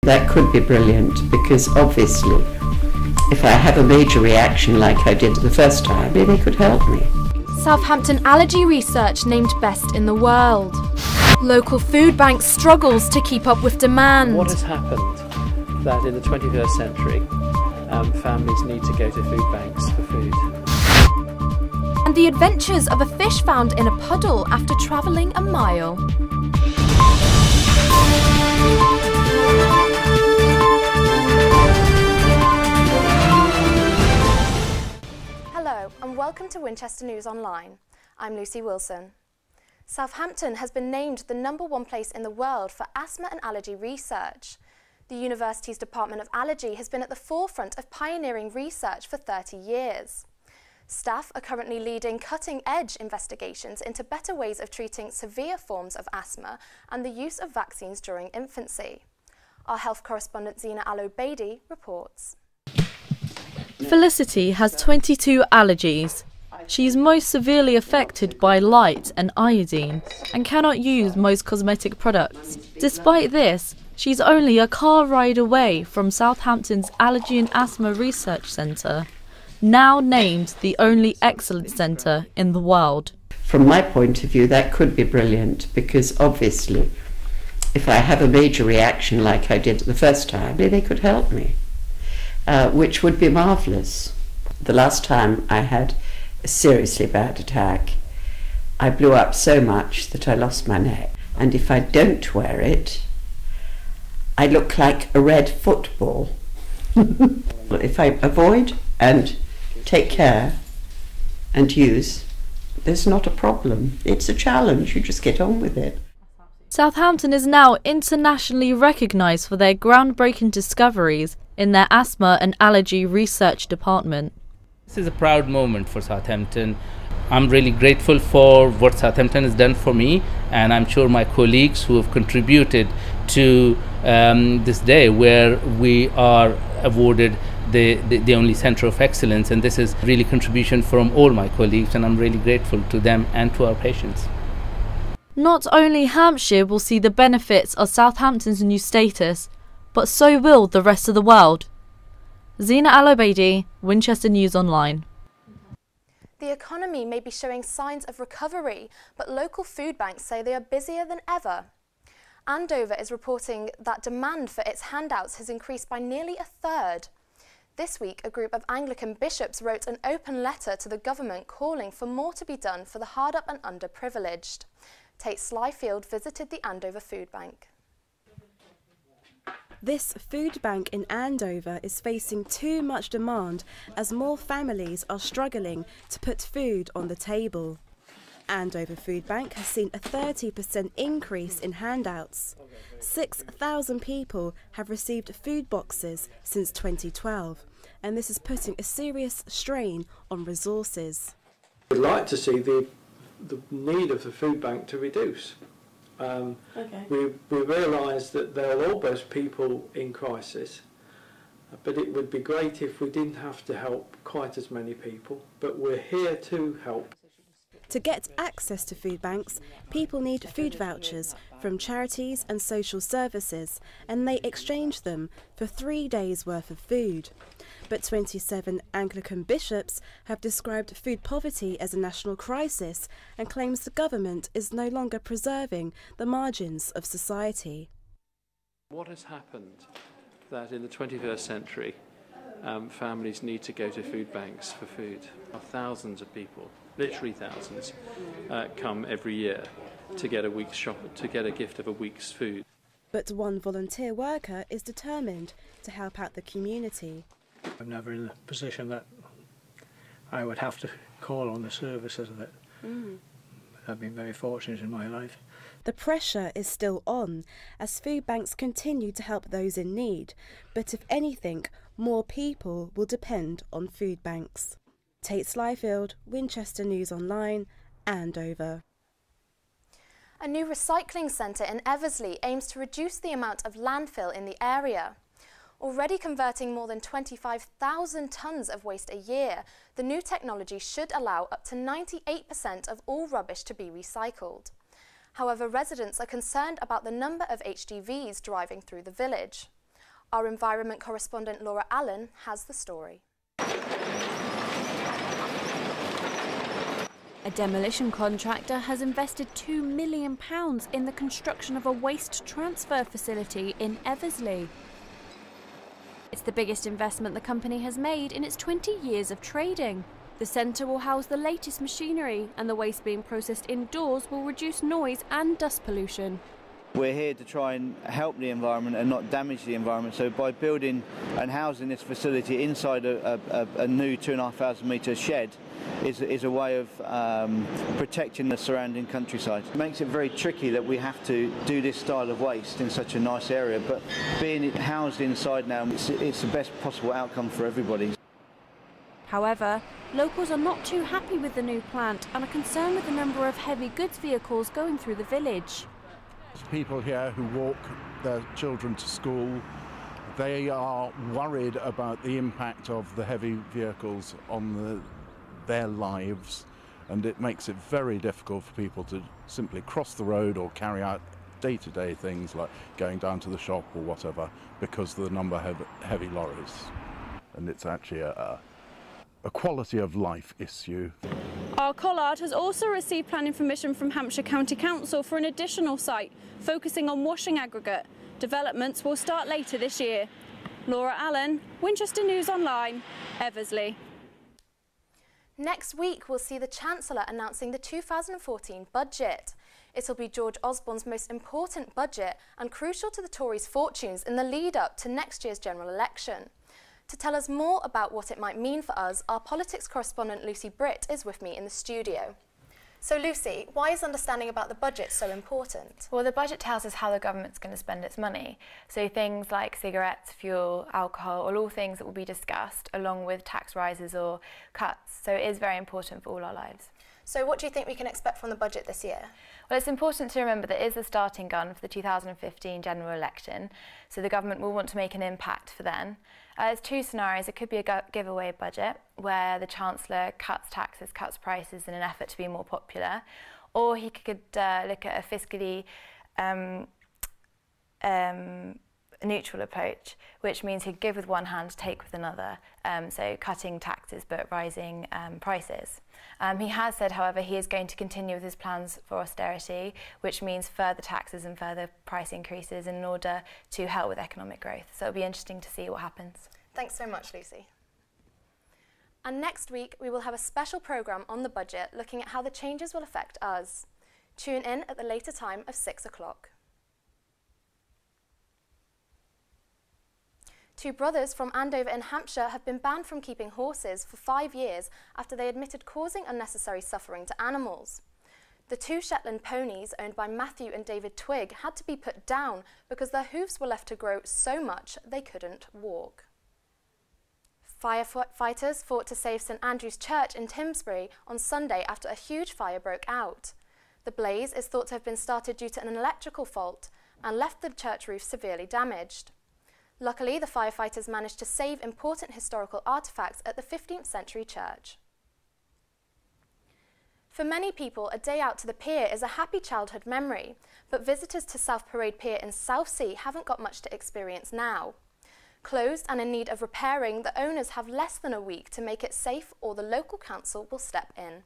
That could be brilliant, because obviously if I have a major reaction like I did the first time, maybe they could help me. Southampton allergy research named best in the world. Local food bank struggles to keep up with demand. What has happened that in the 21st century families need to go to food banks for food? And the adventures of a fish found in a puddle after travelling a mile. Hello and welcome to Winchester News Online. I'm Lucy Wilson. Southampton has been named the #1 place in the world for asthma and allergy research. The university's Department of Allergy has been at the forefront of pioneering research for 30 years. Staff are currently leading cutting-edge investigations into better ways of treating severe forms of asthma and the use of vaccines during infancy. Our health correspondent Zina Al-Obeidi reports. Felicity has 22 allergies. She is most severely affected by light and iodine and cannot use most cosmetic products. Despite this, she's only a car ride away from Southampton's Allergy and Asthma Research Centre, now named the only excellent centre in the world. From my point of view, that could be brilliant, because obviously if I have a major reaction like I did the first time, maybe they could help me, which would be marvellous. The last time I had a seriously bad attack, I blew up so much that I lost my neck, and if I don't wear it, I look like a red football. If I avoid and take care and use, there's not a problem. It's a challenge, you just get on with it. Southampton is now internationally recognised for their groundbreaking discoveries in their asthma and allergy research department. This is a proud moment for Southampton. I'm really grateful for what Southampton has done for me, and I'm sure my colleagues who have contributed to this day where we are awarded the only centre of excellence, and this is really contribution from all my colleagues, and I'm really grateful to them and to our patients. Not only Hampshire will see the benefits of Southampton's new status, but so will the rest of the world. Zina Al-Obeidi, Winchester News Online. The economy may be showing signs of recovery, but local food banks say they are busier than ever. Andover is reporting that demand for its handouts has increased by nearly a third. This week, a group of Anglican bishops wrote an open letter to the government calling for more to be done for the hard-up and underprivileged. Tate Slyfield visited the Andover Food Bank. This food bank in Andover is facing too much demand as more families are struggling to put food on the table. Andover Food Bank has seen a 30% increase in handouts. 6,000 people have received food boxes since 2012, and this is putting a serious strain on resources. We'd like to see the need of the food bank to reduce. We realise that there are always people in crisis, but it would be great if we didn't have to help quite as many people, but we're here to help. To get access to food banks, people need food vouchers from charities and social services, and they exchange them for 3 days' worth of food. But 27 Anglican bishops have described food poverty as a national crisis and claims the government is no longer preserving the margins of society. What has happened that in the 21st century families need to go to food banks for food? Thousands of people, literally thousands, come every year to get a gift of a week's food. But one volunteer worker is determined to help out the community. I'm never in the position that I would have to call on the services of it. I've been very fortunate in my life. The pressure is still on as food banks continue to help those in need, but if anything, more people will depend on food banks. Tate Slyfield, Winchester News Online, Andover. A new recycling centre in Everley aims to reduce the amount of landfill in the area. Already converting more than 25,000 tonnes of waste a year, the new technology should allow up to 98% of all rubbish to be recycled. However, residents are concerned about the number of HGVs driving through the village. Our environment correspondent Laura Allen has the story. A demolition contractor has invested £2 million in the construction of a waste transfer facility in Everley. It's the biggest investment the company has made in its 20 years of trading. The centre will house the latest machinery, and the waste being processed indoors will reduce noise and dust pollution. We're here to try and help the environment and not damage the environment, so by building and housing this facility inside a new 2,500 metre shed is a way of protecting the surrounding countryside. It makes it very tricky that we have to do this style of waste in such a nice area, but being housed inside now, it's the best possible outcome for everybody. However, locals are not too happy with the new plant and are concerned with the number of heavy goods vehicles going through the village. People here who walk their children to school, they are worried about the impact of the heavy vehicles on their lives, and it makes it very difficult for people to simply cross the road or carry out day-to-day things like going down to the shop or whatever because of the number of heavy lorries. And it's actually a quality of life issue. Our collard has also received planning permission from Hampshire County Council for an additional site focusing on washing aggregate. Developments will start later this year. Laura Allen, Winchester News Online, Everley. Next week we'll see the Chancellor announcing the 2014 budget. It'll be George Osborne's most important budget and crucial to the Tories' fortunes in the lead-up to next year's general election. To tell us more about what it might mean for us, our politics correspondent Lucy Britt is with me in the studio. So Lucy, why is understanding about the budget so important? Well, the budget tells us how the government's going to spend its money. So things like cigarettes, fuel, alcohol, are all things that will be discussed along with tax rises or cuts. So it is very important for all our lives. So what do you think we can expect from the budget this year? Well, it's important to remember that it is the starting gun for the 2015 general election, so the government will want to make an impact for then. There's two scenarios. It could be a giveaway budget, where the Chancellor cuts taxes, cuts prices in an effort to be more popular, or he could look at a fiscally neutral approach, which means he'd give with one hand, take with another, so cutting taxes but rising prices. He has said, however, he is going to continue with his plans for austerity, which means further taxes and further price increases in order to help with economic growth. So it'll be interesting to see what happens. Thanks so much, Lucy. And next week we will have a special programme on the budget looking at how the changes will affect us. Tune in at the later time of 6 o'clock. Two brothers from Andover in Hampshire have been banned from keeping horses for 5 years after they admitted causing unnecessary suffering to animals. The two Shetland ponies, owned by Matthew and David Twigg, had to be put down because their hoofs were left to grow so much they couldn't walk. Firefighters fought to save St Andrew's Church in Timsbury on Sunday after a huge fire broke out. The blaze is thought to have been started due to an electrical fault and left the church roof severely damaged. Luckily, the firefighters managed to save important historical artefacts at the 15th century church. For many people, a day out to the pier is a happy childhood memory, but visitors to South Parade Pier in Southsea haven't got much to experience now. Closed and in need of repairing, the owners have less than a week to make it safe, or the local council will step in.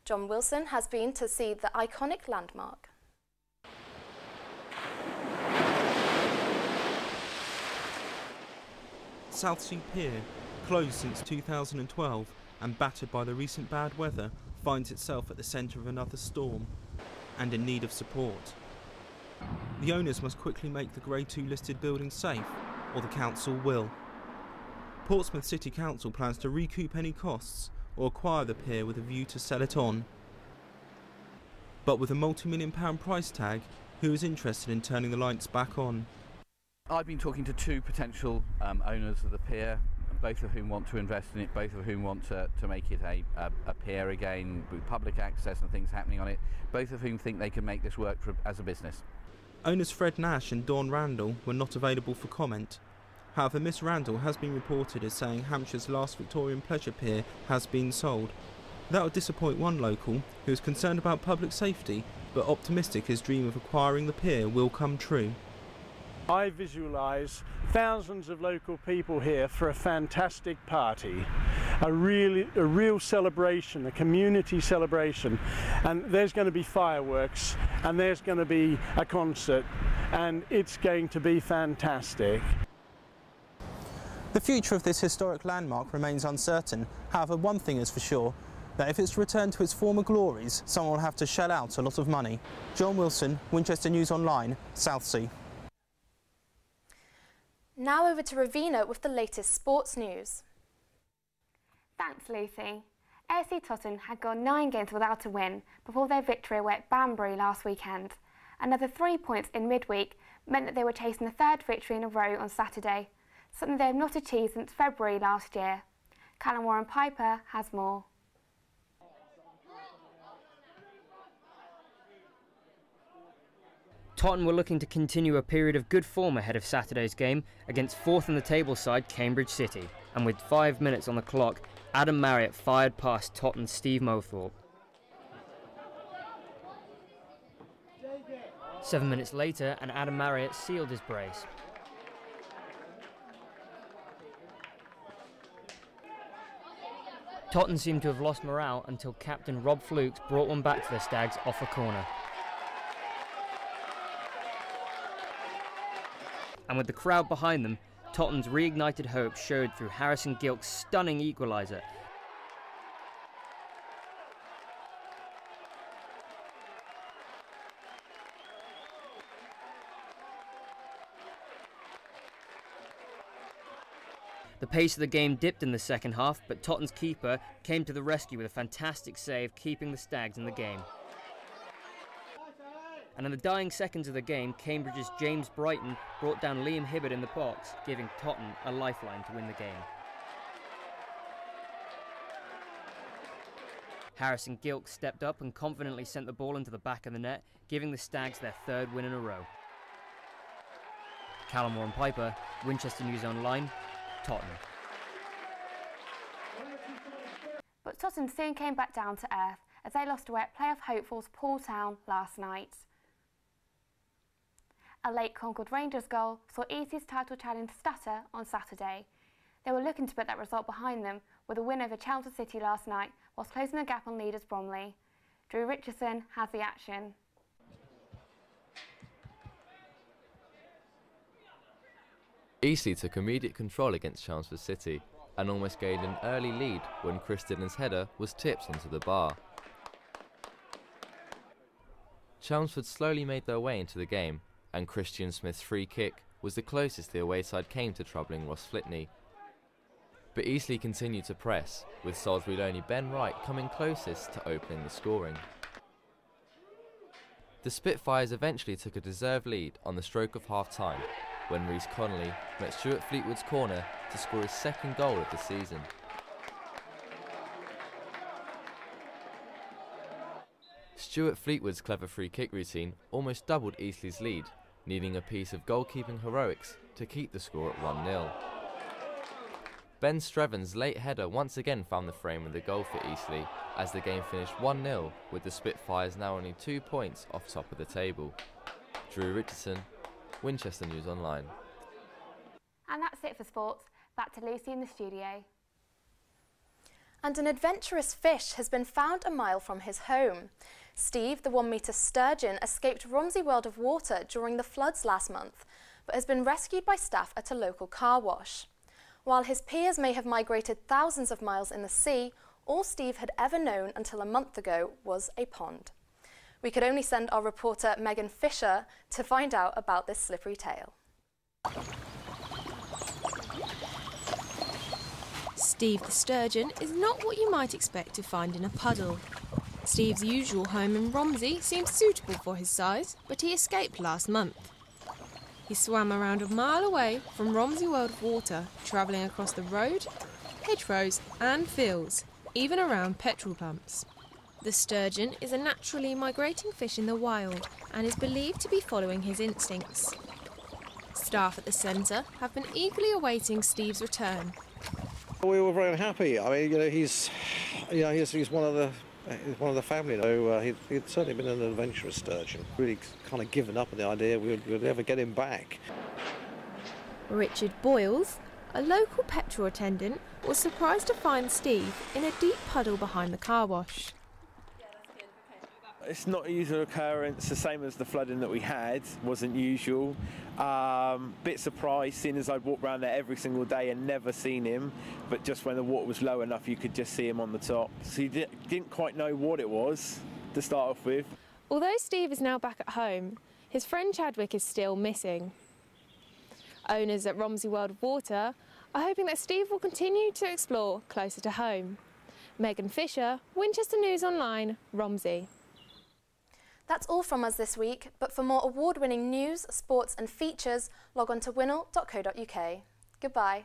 John Wilson has been to see the iconic landmark. Southsea Pier, closed since 2012 and battered by the recent bad weather, finds itself at the centre of another storm and in need of support. The owners must quickly make the Grade 2 listed building safe, or the council will. Portsmouth City Council plans to recoup any costs or acquire the pier with a view to sell it on. But with a multi-million-pound price tag, who is interested in turning the lights back on? I've been talking to two potential owners of the pier, both of whom want to invest in it, both of whom want to make it a pier again with public access and things happening on it, both of whom think they can make this work as a business. Owners Fred Nash and Dawn Randall were not available for comment. However, Miss Randall has been reported as saying Hampshire's last Victorian pleasure pier has been sold. That would disappoint one local who is concerned about public safety but optimistic his dream of acquiring the pier will come true. I visualise thousands of local people here for a fantastic party, a real celebration, a community celebration, and there's going to be fireworks and there's going to be a concert and it's going to be fantastic. The future of this historic landmark remains uncertain. However, one thing is for sure, that if it's to return to its former glories, someone will have to shell out a lot of money. John Wilson, Winchester News Online, Southsea. Now over to Ravina with the latest sports news. Thanks, Lucy. AFC Tottenham had gone 9 games without a win before their victory away at Banbury last weekend. Another 3 points in midweek meant that they were chasing the third victory in a row on Saturday, something they have not achieved since February last year. Callum Warren-Piper has more. Tottenham were looking to continue a period of good form ahead of Saturday's game against fourth in the table side Cambridge City, and with 5 minutes on the clock, Adam Marriott fired past Tottenham's Steve Mothorpe. 7 minutes later, and Adam Marriott sealed his brace. Tottenham seemed to have lost morale until captain Rob Flukes brought one back to the Stags off a corner. And with the crowd behind them, Tottenham's reignited hope showed through Harrison Gilk's stunning equaliser. The pace of the game dipped in the second half, but Tottenham's keeper came to the rescue with a fantastic save, keeping the Stags in the game. And in the dying seconds of the game, Cambridge's James Brighton brought down Liam Hibbert in the box, giving Tottenham a lifeline to win the game. Harrison Gilk stepped up and confidently sent the ball into the back of the net, giving the Stags their third win in a row. Callum Warren-Piper, Winchester News Online, Tottenham. But Tottenham soon came back down to earth as they lost away at playoff hopefuls Paul Town last night. A late Concord Rangers goal saw Eastleigh's title challenge stutter on Saturday. They were looking to put that result behind them with a win over Chelmsford City last night whilst closing the gap on leaders Bromley. Drew Richardson has the action. Eastleigh took immediate control against Chelmsford City and almost gained an early lead when Chris Dillon's header was tipped into the bar. Chelmsford slowly made their way into the game, and Christian Smith's free kick was the closest the away side came to troubling Ross Flitney. But Eastleigh continued to press, with Salisbury loney Ben Wright coming closest to opening the scoring. The Spitfires eventually took a deserved lead on the stroke of half-time, when Rhys Connolly met Stuart Fleetwood's corner to score his second goal of the season. Stuart Fleetwood's clever free kick routine almost doubled Eastleigh's lead, needing a piece of goalkeeping heroics to keep the score at 1-0. Ben Streven's late header once again found the frame of the goal for Eastleigh as the game finished 1-0, with the Spitfires now only 2 points off top of the table. Drew Richardson, Winchester News Online. And that's it for sports. Back to Lucy in the studio. And an adventurous fish has been found a mile from his home. Steve, the 1-metre sturgeon, escaped Romsey World of Water during the floods last month, but has been rescued by staff at a local car wash. While his peers may have migrated thousands of miles in the sea, all Steve had ever known until a month ago was a pond. We could only send our reporter Megan Fisher to find out about this slippery tale. Steve the sturgeon is not what you might expect to find in a puddle. Steve's usual home in Romsey seems suitable for his size, but he escaped last month. He swam around a mile away from Romsey World of Water, travelling across the road, hedgerows and fields, even around petrol pumps. The sturgeon is a naturally migrating fish in the wild and is believed to be following his instincts. Staff at the centre have been eagerly awaiting Steve's return. We were very unhappy. I mean, he's one of the one of the family. So he'd certainly been an adventurous sturgeon. Really kind of given up on the idea we'd ever get him back. Richard Boyles, a local petrol attendant, was surprised to find Steve in a deep puddle behind the car wash. It's not a usual occurrence, the same as the flooding that we had, wasn't usual. Bit surprised, seeing as I'd walked around there every single day and never seen him, but just when the water was low enough you could just see him on the top. So you didn't quite know what it was to start off with. Although Steve is now back at home, his friend Chadwick is still missing. Owners at Romsey World of Water are hoping that Steve will continue to explore closer to home. Megan Fisher, Winchester News Online, Romsey. That's all from us this week, but for more award-winning news, sports and features, log on to winol.co.uk. Goodbye.